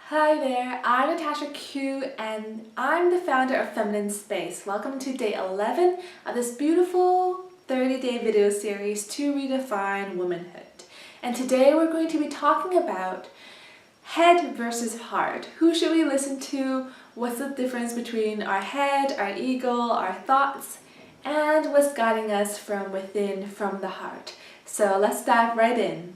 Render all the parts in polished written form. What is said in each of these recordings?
Hi there, I'm Natasha Koo and I'm the founder of Feminine Space. Welcome to day 11 of this beautiful 30-day video series to redefine womanhood. And today we're going to be talking about head versus heart. Who should we listen to? What's the difference between our head, our ego, our thoughts, and what's guiding us from within, from the heart. So let's dive right in.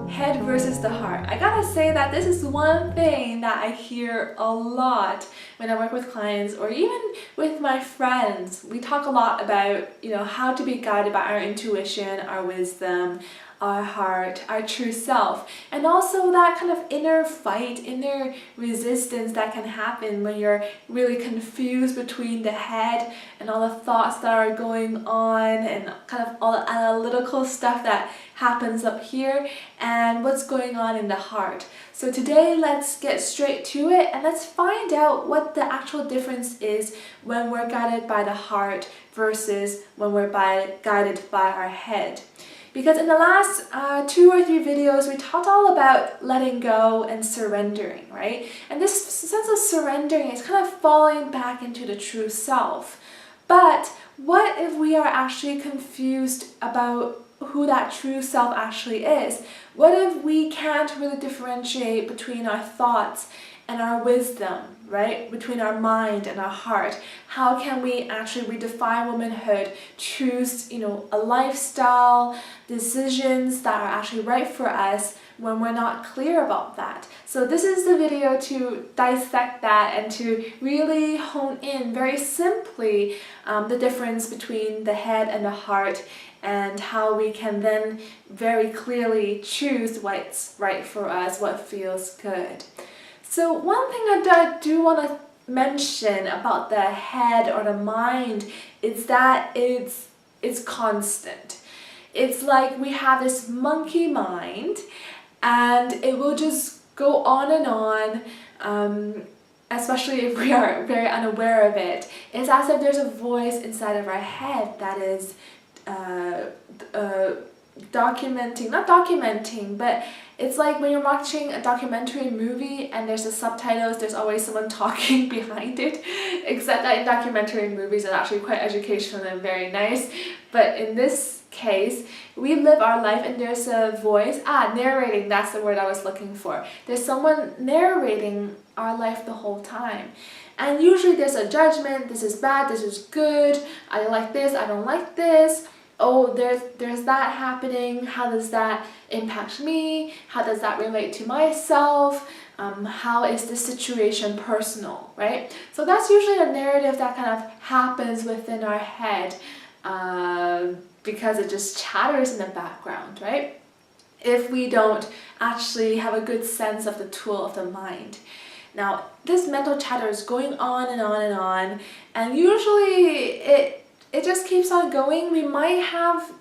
Head versus the heart. I gotta say that this is one thing that I hear a lot when I work with clients or even with my friends. We talk a lot about, how to be guided by our intuition, our wisdom, our heart, our true self, and also that kind of inner fight, inner resistance that can happen when you're really confused between the head and all the thoughts that are going on and kind of all the analytical stuff that happens up here and what's going on in the heart. So today let's get straight to it and let's find out what the actual difference is when we're guided by the heart versus when we're guided by our head. Because in the last 2 or 3 videos, we talked all about letting go and surrendering, right? And this sense of surrendering is kind of falling back into the true self. But what if we are actually confused about who that true self actually is? What if we can't really differentiate between our thoughts and our wisdom, right? Between our mind and our heart? How can we actually redefine womanhood, choose, a lifestyle, decisions that are actually right for us when we're not clear about that? So this is the video to dissect that and to really hone in very simply the difference between the head and the heart and how we can then very clearly choose what's right for us, what feels good. So one thing I do want to mention about the head or the mind is that it's constant. It's like we have this monkey mind and it will just go on and on, especially if we are very unaware of it. It's as if there's a voice inside of our head that is not documenting, but it's like when you're watching a documentary movie and there's the subtitles, there's always someone talking behind it, except that in documentary movies it's actually quite educational and very nice. But in this case, we live our life and there's a voice, narrating, that's the word I was looking for. There's someone narrating our life the whole time. And usually there's a judgment, this is bad, this is good, I like this, I don't like this. Oh, there's that happening, how does that impact me? How does that relate to myself? How is this situation personal, right? So that's usually a narrative that kind of happens within our head because it just chatters in the background, right? If we don't actually have a good sense of the tool of the mind. Now, this mental chatter is going on and on and on, and usually it just keeps on going. We might have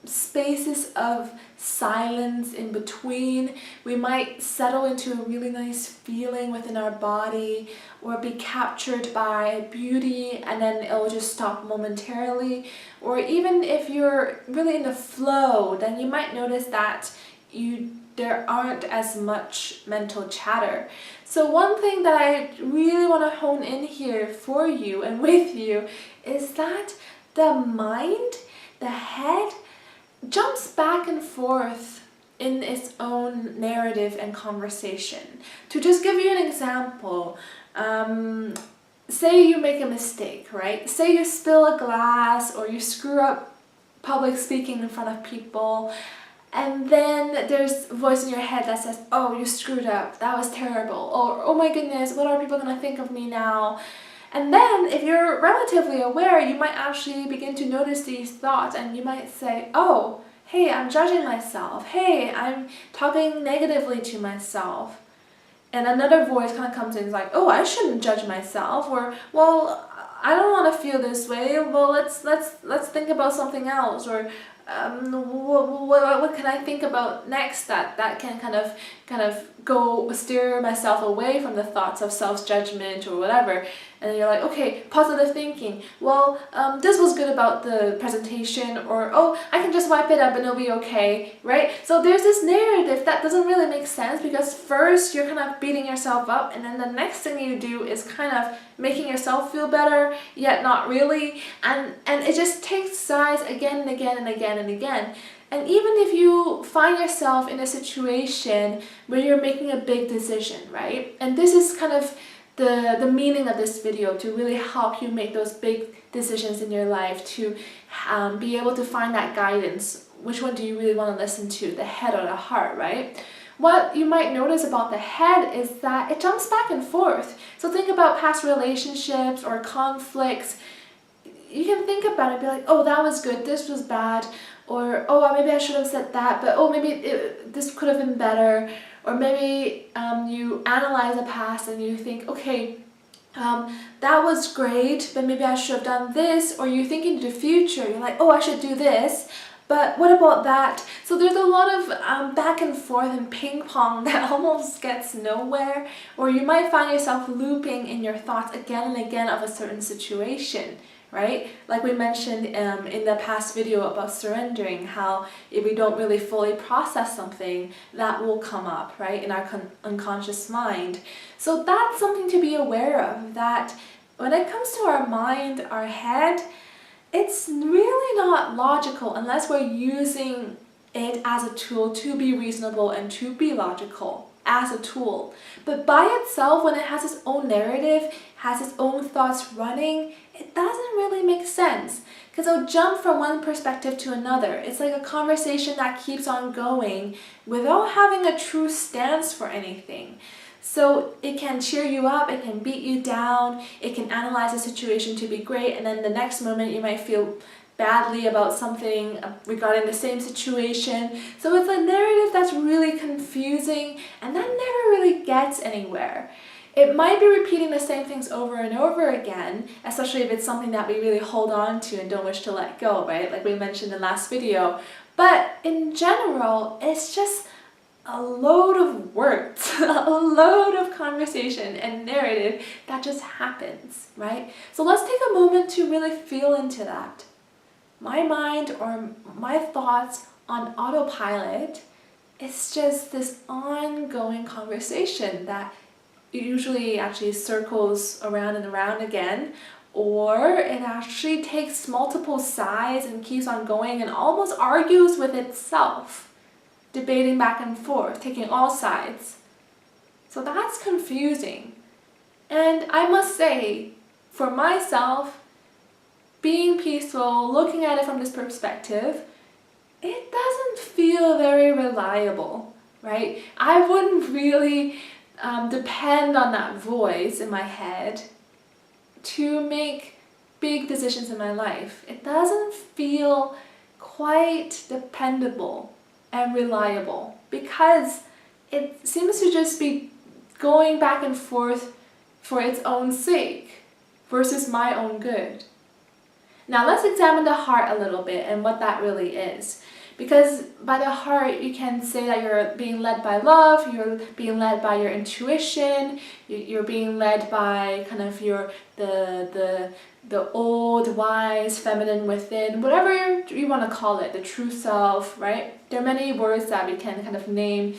spaces of silence in between. We might settle into a really nice feeling within our body or be captured by beauty and then it'll just stop momentarily. Or even if you're really in the flow, then you might notice that there aren't as much mental chatter. So one thing that I really want to hone in here for you and with you is that the mind, the head, jumps back and forth in its own narrative and conversation. To just give you an example, say you make a mistake, right? Say you spill a glass or you screw up public speaking in front of people, and then there's a voice in your head that says, oh, you screwed up, that was terrible, or oh my goodness, what are people gonna think of me now? And then if you're relatively aware, you might actually begin to notice these thoughts and you might say, oh, hey, I'm judging myself. Hey, I'm talking negatively to myself. And another voice kind of comes in, like, oh, I shouldn't judge myself. Or, well, I don't want to feel this way. Well, let's think about something else. Or what can I think about next that can kind of go steer myself away from the thoughts of self-judgment or whatever. And then you're like, okay, positive thinking. Well, this was good about the presentation, or oh, I can just wipe it up and it'll be okay, right? So there's this narrative that doesn't really make sense, because first you're kind of beating yourself up, and then the next thing you do is kind of making yourself feel better, yet not really. And it just takes sides again and again and again and again. And even if you find yourself in a situation where you're making a big decision, right? And this is kind of the meaning of this video, to really help you make those big decisions in your life, to be able to find that guidance. Which one do you really want to listen to, the head or the heart, right? What you might notice about the head is that it jumps back and forth. So think about past relationships or conflicts. You can think about it, be like, oh, that was good, this was bad, or oh, maybe I should have said that, but oh, maybe this could have been better. Or maybe you analyze the past and you think, okay, that was great, but maybe I should have done this. Or you think into the future, you're like, oh, I should do this, but what about that? So there's a lot of back and forth and ping pong that almost gets nowhere. Or you might find yourself looping in your thoughts again and again of a certain situation, right? Like we mentioned in the past video about surrendering, how if we don't really fully process something, that will come up, right, in our unconscious mind. So that's something to be aware of, that when it comes to our mind, our head, it's really not logical unless we're using it as a tool to be reasonable and to be logical as a tool. But by itself, when it has its own narrative, has its own thoughts running, it doesn't really make sense, because it'll jump from one perspective to another. It's like a conversation that keeps on going without having a true stance for anything. So it can cheer you up, it can beat you down, it can analyze the situation to be great, and then the next moment you might feel badly about something regarding the same situation. So it's a narrative that's really confusing, and that never really gets anywhere. It might be repeating the same things over and over again, especially if it's something that we really hold on to and don't wish to let go, right? Like we mentioned in the last video. But in general, it's just a load of words, a load of conversation and narrative that just happens, right? So let's take a moment to really feel into that. My mind or my thoughts on autopilot, it's just this ongoing conversation that usually actually circles around and around again, or it actually takes multiple sides and keeps on going and almost argues with itself, debating back and forth, taking all sides. So that's confusing. And I must say, for myself, being peaceful, looking at it from this perspective, it doesn't feel very reliable, right? I wouldn't really depend on that voice in my head to make big decisions in my life. It doesn't feel quite dependable and reliable, because it seems to just be going back and forth for its own sake versus my own good. Now let's examine the heart a little bit and what that really is. Because by the heart, you can say that you're being led by love, you're being led by your intuition, you're being led by kind of the old, wise, feminine within, whatever you want to call it, the true self, right? There are many words that we can kind of name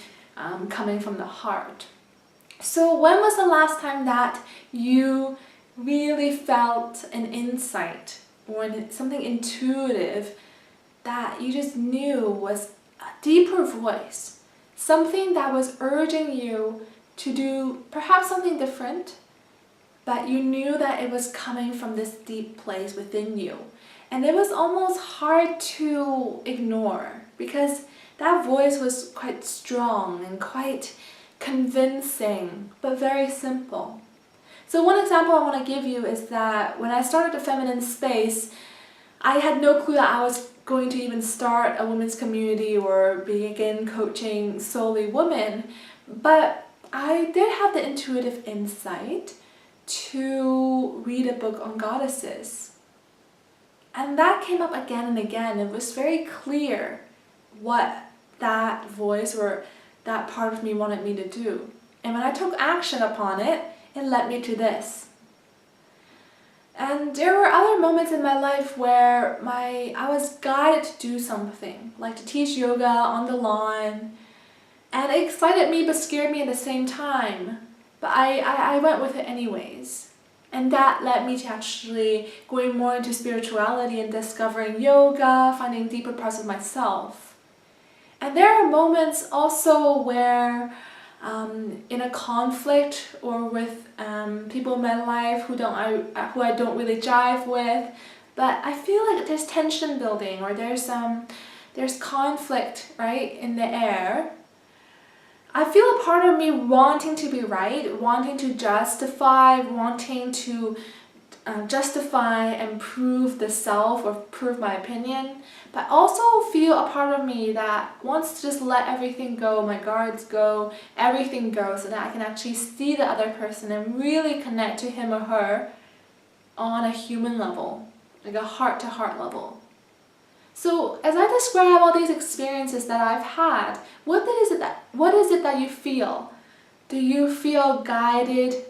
coming from the heart. So when was the last time that you really felt an insight or something intuitive that you just knew was a deeper voice, something that was urging you to do perhaps something different, but you knew that it was coming from this deep place within you? And it was almost hard to ignore, because that voice was quite strong and quite convincing, but very simple. So one example I want to give you is that when I started the feminine space, I had no clue that I was going to even start a women's community or begin coaching solely women, but I did have the intuitive insight to read a book on goddesses. And that came up again and again. It was very clear what that voice or that part of me wanted me to do. And when I took action upon it, it led me to this. And there were other moments in my life where I was guided to do something, like to teach yoga on the lawn, and it excited me but scared me at the same time. But I went with it anyways. And that led me to actually going more into spirituality and discovering yoga, finding deeper parts of myself. And there are moments also where in a conflict or with people in my life who I don't really jive with, but I feel like there's tension building, or there's conflict, right, in the air. I feel a part of me wanting to be right, wanting to justify, justify and prove the self or prove my opinion, but also feel a part of me that wants to just let everything go, my guards go, everything go, so that I can actually see the other person and really connect to him or her on a human level, like a heart-to-heart level. So as I describe all these experiences that I've had, what is it that you feel? Do you feel guided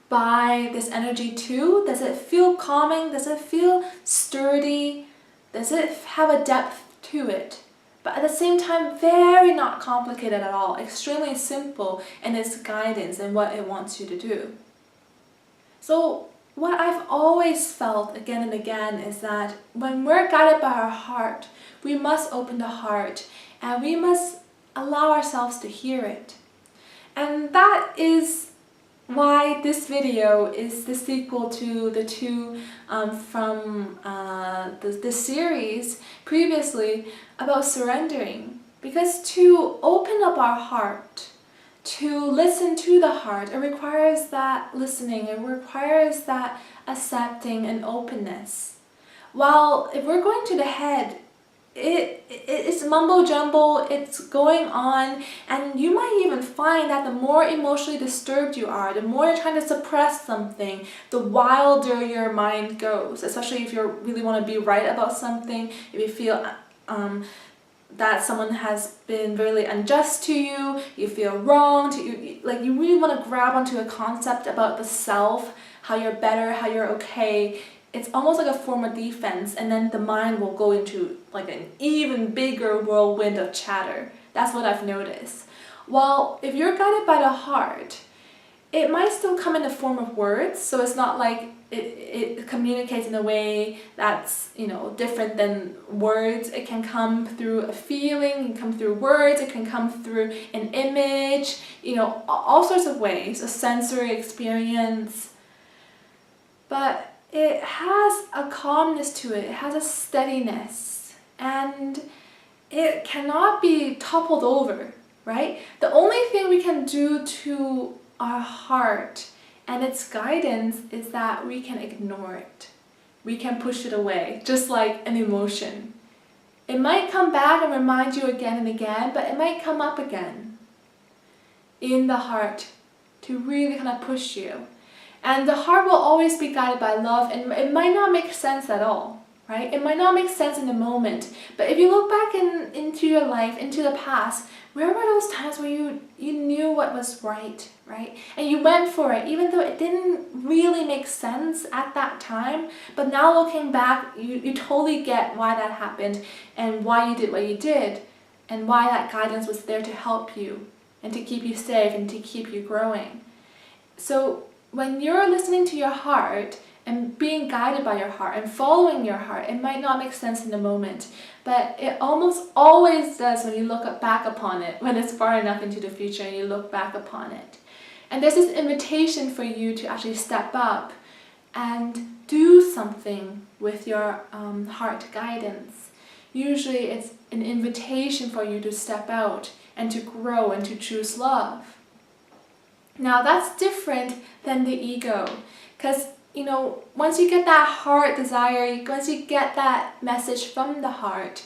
by this energy too? Does it feel calming? Does it feel sturdy? Does it have a depth to it? But at the same time, very not complicated at all, extremely simple in its guidance and what it wants you to do. So what I've always felt again and again is that when we're guided by our heart, we must open the heart and we must allow ourselves to hear it. And that is why this video is the sequel to the two from the series previously about surrendering. Because to open up our heart, to listen to the heart, it requires that listening, it requires that accepting and openness. While if we're going to the head, it's mumbo jumbo, it's going on, and you might even find that the more emotionally disturbed you are, the more you're trying to suppress something, the wilder your mind goes, especially if you really want to be right about something, if you feel that someone has been really unjust to you, you feel wronged, you really want to grab onto a concept about the self, how you're better, how you're okay. It's almost like a form of defense, and then the mind will go into like an even bigger whirlwind of chatter. That's what I've noticed. While if you're guided by the heart, it might still come in the form of words, so it's not like it communicates in a way that's, different than words. It can come through a feeling, it can come through words, it can come through an image, all sorts of ways, a sensory experience. But it has a calmness to it, it has a steadiness, and it cannot be toppled over, right? The only thing we can do to our heart and its guidance is that we can ignore it. We can push it away, just like an emotion. It might come back and remind you again and again, but it might come up again in the heart to really kind of push you. And the heart will always be guided by love, and it might not make sense at all, right? It might not make sense in the moment, but if you look back into your life, into the past, where were those times where you knew what was right? And you went for it, even though it didn't really make sense at that time, but now looking back, you totally get why that happened, and why you did what you did, and why that guidance was there to help you, and to keep you safe, and to keep you growing. So when you're listening to your heart and being guided by your heart and following your heart, it might not make sense in the moment, but it almost always does when you look back upon it, when it's far enough into the future and you look back upon it. And there's this invitation for you to actually step up and do something with your heart guidance. Usually it's an invitation for you to step out and to grow and to choose love. Now that's different than the ego, because once you get that heart desire, once you get that message from the heart,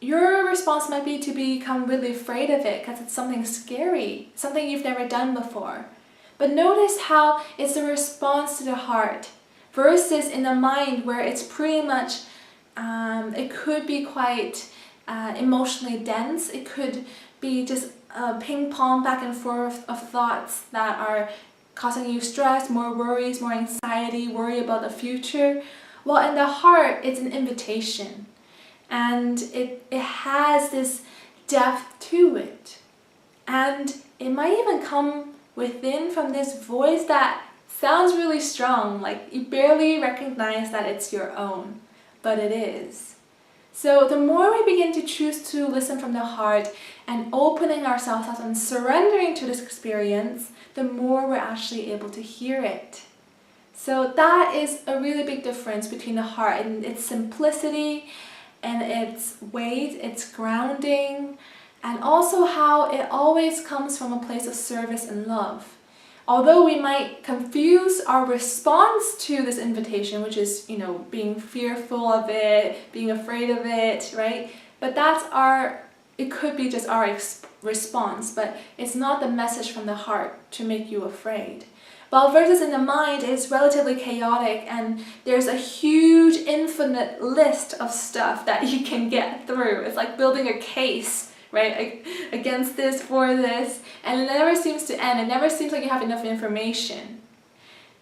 your response might be to become really afraid of it because it's something scary, something you've never done before. But notice how it's a response to the heart versus in the mind where it's pretty much, it could be quite emotionally dense. It could be just ping pong back and forth of thoughts that are causing you stress, more worries, more anxiety, worry about the future. Well, in the heart, it's an invitation. And it has this depth to it. And it might even come within from this voice that sounds really strong, like you barely recognize that it's your own, but it is. So the more we begin to choose to listen from the heart and opening ourselves up and surrendering to this experience, the more we're actually able to hear it. So that is a really big difference between the heart and its simplicity and its weight, its grounding, and also how it always comes from a place of service and love. Although we might confuse our response to this invitation, which is, being fearful of it, being afraid of it, right? But it could be just our response, but it's not the message from the heart to make you afraid. While versus in the mind is relatively chaotic and there's a huge infinite list of stuff that you can get through. It's like building a case, right, against this, for this, and it never seems to end. It never seems like you have enough information.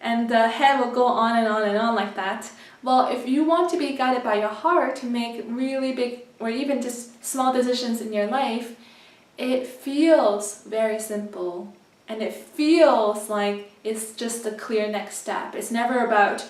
And the head will go on and on and on like that. Well, if you want to be guided by your heart to make really big or even just small decisions in your life, it feels very simple. And it feels like it's just a clear next step. It's never about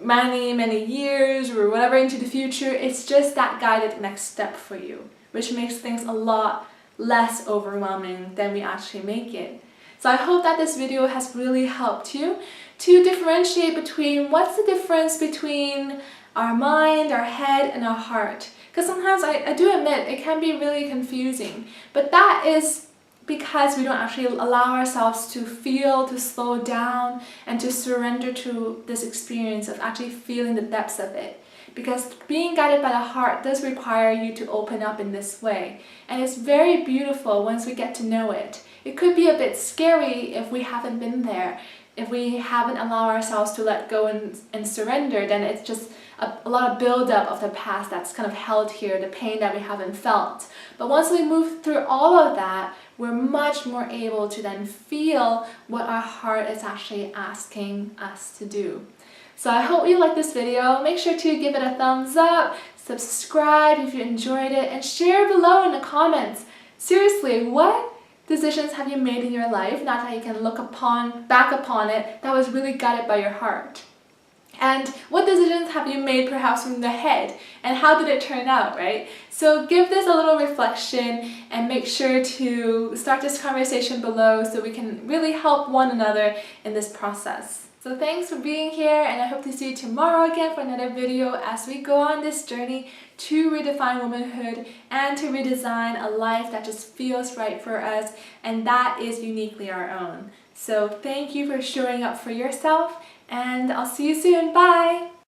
many years or whatever into the future. It's just that guided next step for you, which makes things a lot less overwhelming than we actually make it. So I hope that this video has really helped you to differentiate between what's the difference between our mind, our head, and our heart. Because sometimes I do admit it can be really confusing, but that is because we don't actually allow ourselves to feel, to slow down, and to surrender to this experience of actually feeling the depths of it. Because being guided by the heart does require you to open up in this way. And it's very beautiful once we get to know it. It could be a bit scary if we haven't been there. If we haven't allowed ourselves to let go and surrender, then it's just a lot of buildup of the past that's kind of held here, the pain that we haven't felt. But once we move through all of that, we're much more able to then feel what our heart is actually asking us to do. So I hope you like this video. Make sure to give it a thumbs up, subscribe if you enjoyed it, and share below in the comments. Seriously, what decisions have you made in your life, now that you can look back upon it, that was really guided by your heart? And what decisions have you made perhaps from the head, and how did it turn out, right? So give this a little reflection and make sure to start this conversation below so we can really help one another in this process. So thanks for being here, and I hope to see you tomorrow again for another video as we go on this journey to redefine womanhood and to redesign a life that just feels right for us and that is uniquely our own. So thank you for showing up for yourself, and I'll see you soon. Bye!